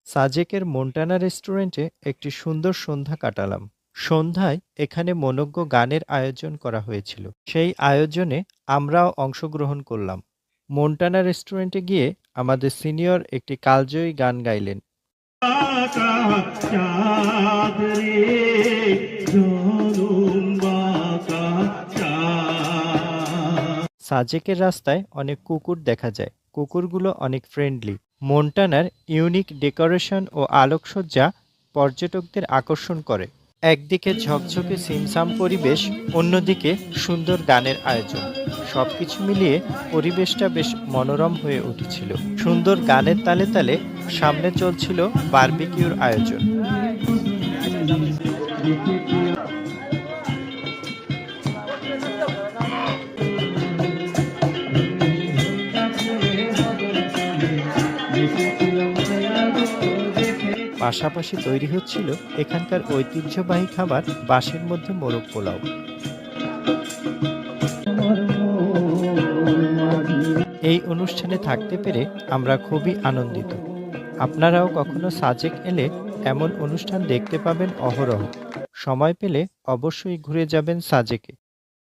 সাজেকের মন্টানা রেস্টুরেন্টে একটি সুন্দর সন্ধ্যা কাটালাম। সন্ধ্যায় এখানে মনোজ্ঞ গানের আয়োজন করা হয়েছিল। সেই আয়োজনে আমরাও অংশগ্রহণ করলাম। মন্টানা রেস্টুরেন্টে গিয়ে আমাদের সিনিয়র একটি কালজয়ী গান গাইলেন। চাঁদ রে, জলুম বাঁকা চাঁদ। সাজেকের রাস্তায় অনেক কুকুর দেখা যায়। কুকুরগুলো অনেক ফ্রেন্ডলি। মন্টানার ইউনিক ডেকোরেশন ও আলোকসজ্জা পর্যটকদের আকর্ষণ করে। একদিকে ঝকঝকে সিমসাম পরিবেশ, অন্যদিকে সুন্দর গানের আয়োজন। সবকিছু মিলিয়ে পরিবেশটা বেশ মনোরম হয়ে উঠেছিল। সুন্দর গানের তালে তালে সামনে চলছিল বারবিকিউর আয়োজন। পাশাপাশি তৈরি হচ্ছিল এখানকার ঐতিহ্যবাহী খাবার বাঁশের মধ্যে মোরগ পোলাও। এই অনুষ্ঠানে থাকতে পেরে আমরা খুবই আনন্দিত। আপনারাও কখনো সাজেক এলে এমন অনুষ্ঠান দেখতে পাবেন অহরহ। সময় পেলে অবশ্যই ঘুরে যাবেন সাজেকে।